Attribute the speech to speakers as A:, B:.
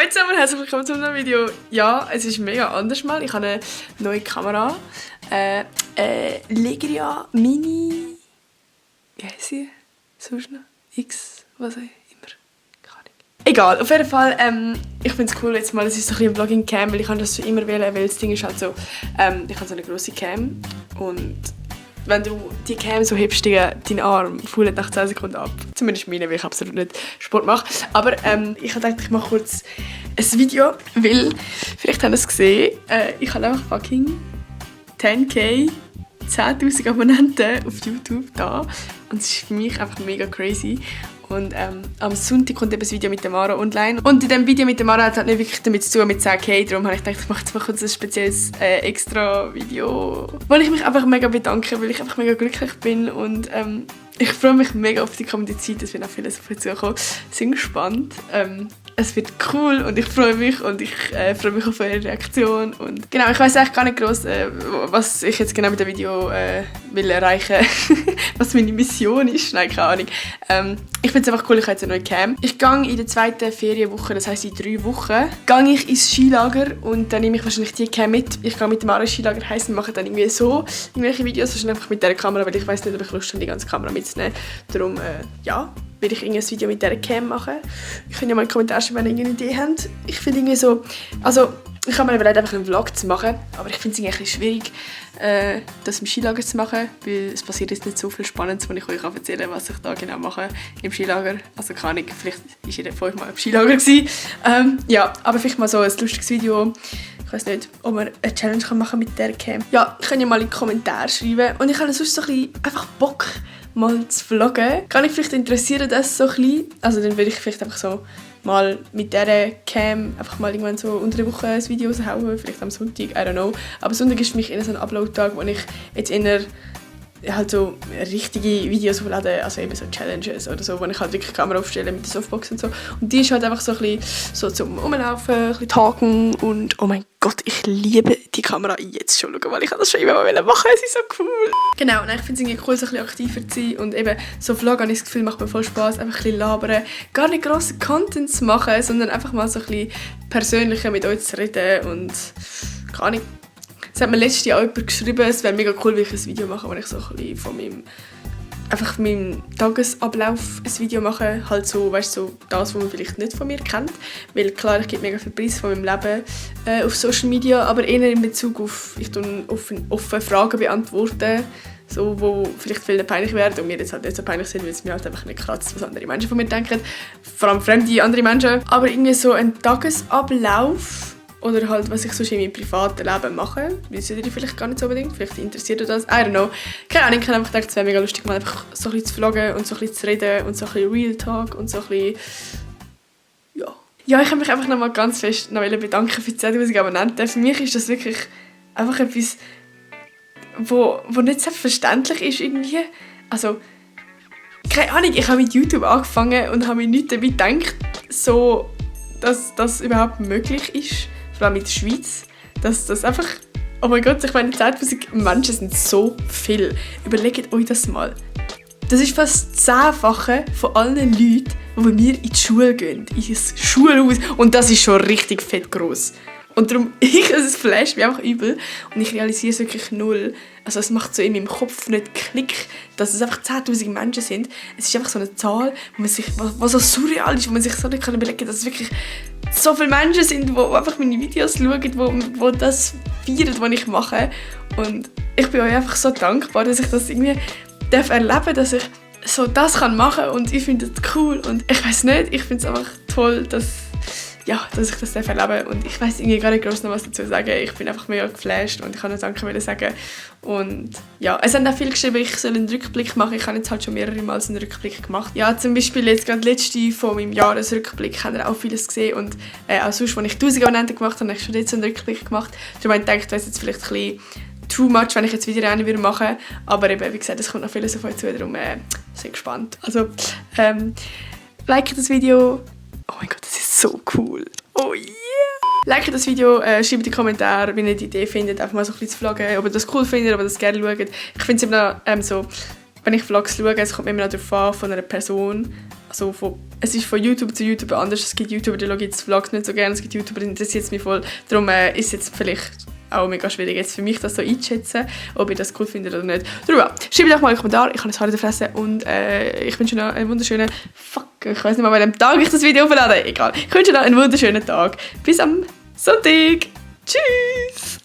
A: Hallo zusammen und herzlich willkommen zu einem Video. Ja, es ist mega anders mal. Ich habe eine neue Kamera. Legria Mini. Wie heisst sie? Sonst noch? X, was auch immer. Keine Ahnung. Egal, auf jeden Fall, ich finde es cool jetzt mal, es ist so ein bisschen ein Vlogging-Cam, weil ich kann das schon immer wählen, weil das Ding ist halt so, ich habe so eine grosse Cam und wenn du die Cam so hebst, dein Arm fällt nach 10 Sekunden ab. Zumindest meine, weil ich absolut nicht Sport mache. Aber ich habe gedacht, ich mache kurz ein Video, weil, vielleicht habt ihr es gesehen, ich habe einfach fucking 10.000, 10'000 Abonnenten auf YouTube da. Und es ist für mich einfach mega crazy. Und am Sonntag kommt eben das Video mit der Mara online. Und in diesem Video mit der Mara hat es halt nicht wirklich damit zu tun mit 10.000. Darum habe ich gedacht, ich mache jetzt mal kurz ein spezielles extra Video, wo ich mich einfach mega bedanke, weil ich einfach mega glücklich bin. Und ich freue mich mega auf die kommende Zeit. Es wird auch vieles auf mich zukommen. Sind gespannt. Es wird cool und ich freue mich und ich freue mich auf eure Reaktion. Und genau, ich weiß eigentlich gar nicht groß, was ich jetzt genau mit dem Video will erreichen, was meine Mission ist. Nein, keine Ahnung. Ich finde es einfach cool, ich habe jetzt eine neue Cam. Ich gehe in der zweiten Ferienwoche, das heisst in 3 Wochen, gehe ich ins Skilager und dann nehme ich wahrscheinlich die Cam mit. Ich gehe mit dem Mara Skilager, heisst, wir machen dann irgendwie so irgendwelche Videos, wahrscheinlich einfach mit dieser Kamera, weil ich weiß nicht, ob ich Lust habe, die ganze Kamera mitzunehmen. Darum, ja, will ich ein Video mit dieser Cam machen. Ich kann ja mal in den Kommentaren schreiben, wenn ihr eine Idee habt. Ich finde irgendwie so, also ich habe mir überlegt, einfach einen Vlog zu machen, aber ich finde es irgendwie schwierig, das im Skilager zu machen, weil es passiert jetzt nicht so viel Spannendes, wo ich euch erzählen kann, was ich da genau mache im Skilager. Also keine Ahnung, vielleicht war ihr von euch mal im Skilager gewesen. Ja, aber vielleicht mal so ein lustiges Video. Ich weiß nicht, ob man eine Challenge machen kann mit der Cam. Ja, könnt ihr mal in die Kommentare schreiben. Und ich habe sonst so ein bisschen einfach Bock, mal zu vloggen. Kann ich vielleicht interessieren, das so ein bisschen? Also dann würde ich vielleicht einfach so mal mit dieser Cam einfach mal irgendwann so unter der Woche ein Video raushauen, vielleicht am Sonntag, I don't know. Aber Sonntag ist für mich eher so ein Upload-Tag, wo ich jetzt eher halt so richtige Videos hochlade, also eben so Challenges oder so, wo ich halt wirklich die Kamera aufstelle mit der Softbox und so. Und die ist halt einfach so ein bisschen so zum Rumlaufen, ein bisschen talken und oh mein Gott, ich liebe die Kamera jetzt schon, weil ich das schon immer mal machen, es ist so cool. Genau, und ich finde es irgendwie cool, so ein bisschen aktiver zu sein und eben so Vlog, habe ich das Gefühl, macht mir voll Spaß, einfach ein bisschen labern, gar nicht grossen Content zu machen, sondern einfach mal so ein bisschen persönlicher mit euch zu reden und gar nicht. Es hat mir letztes Jahr jemand geschrieben, es wäre mega cool, wenn ich ein Video mache, wo ich so ein bisschen von meinem Tagesablauf ein Video mache. Halt so, weißt du, so das, was man vielleicht nicht von mir kennt. Weil klar, ich gebe mega viel Preis von meinem Leben auf Social Media, aber eher in Bezug auf, ich tue offen Fragen beantworten, so, wo vielleicht vielen peinlich werden und mir jetzt halt nicht so peinlich sind, weil es mir halt einfach nicht kratzt, was andere Menschen von mir denken. Vor allem fremde andere Menschen. Aber irgendwie so ein Tagesablauf oder halt, was ich sonst in meinem privaten Leben mache. Wissen die vielleicht gar nicht so unbedingt. Vielleicht interessiert euch das. I don't know. Keine Ahnung, ich habe einfach gedacht, es wäre mega lustig, mal einfach so ein bisschen zu vloggen und so ein bisschen zu reden und so ein bisschen Real Talk und so ein bisschen... Ja. Ja, ich habe mich einfach nochmal ganz fest bedanken für die 10'000 Abonnenten. Für mich ist das wirklich einfach etwas, wo nicht selbstverständlich ist irgendwie. Also, keine Ahnung, ich habe mit YouTube angefangen und habe mir nicht dabei gedacht, so, dass das überhaupt möglich ist. Vor allem in der Schweiz, dass das einfach, oh mein Gott, ich meine, 10'000 Menschen sind so viel. Überlegt euch das mal. Das ist fast das 10-fache von allen Leuten, die bei mir in die Schule gehen, in das Schulhaus. Und das ist schon richtig fett gross. Und darum, es flasht mich einfach übel und ich realisiere es wirklich null. Also es macht so in meinem Kopf nicht Klick, dass es einfach 10'000 Menschen sind. Es ist einfach so eine Zahl, was so surreal ist, wo man sich so nicht überlegen kann, dass es wirklich so viele Menschen sind, die einfach meine Videos schauen, die das feiern, was ich mache. Und ich bin euch einfach so dankbar, dass ich das irgendwie erleben darf, dass ich so das machen kann und ich finde das cool. Und ich weiß nicht, ich finde es einfach toll, dass ich das erleben darf. Und ich weiß irgendwie gar nicht groß noch was dazu sagen. Ich bin einfach mega geflasht und ich kann nur Danke sagen. Und ja, es haben auch viele geschrieben, ich soll einen Rückblick machen. Ich habe jetzt halt schon mehrere Mal einen Rückblick gemacht. Ja, zum Beispiel jetzt gerade letzte von meinem Jahresrückblick haben wir auch vieles gesehen. Und auch sonst, als ich 1000 Abonnenten gemacht habe, habe ich schon jetzt einen Rückblick gemacht. Darum habe ich gedacht, das ist jetzt vielleicht ein bisschen too much, wenn ich jetzt wieder eine machen würde. Aber eben, wie gesagt, es kommt noch vieles auf euch zu. Darum sind gespannt. Also, like das Video. Oh mein Gott, das ist so cool. Oh yeah! Like das Video, schreibt in die Kommentare, wenn ihr die Idee findet, einfach mal so ein bisschen zu vloggen, ob ihr das cool findet, ob ihr das gerne schaut. Ich finde es immer noch so, wenn ich Vlogs schaue, es kommt immer noch darauf an, von einer Person. Also es ist von YouTuber zu YouTuber anders. Es gibt YouTuber, die schauen jetzt Vlogs nicht so gerne. Es gibt YouTuber, die interessiert es mich voll. Darum ist es jetzt vielleicht auch mega schwierig, jetzt für mich das so einzuschätzen, ob ihr das cool findet oder nicht. Darum, schreibt doch mal einen Kommentar. Ich habe das Haar in der Fresse und ich wünsche euch noch einen wunderschönen... ich weiß nicht mal, an welchem Tag ich das Video auflade. Egal. Ich wünsche euch noch einen wunderschönen Tag. Bis am Sonntag. Tschüss.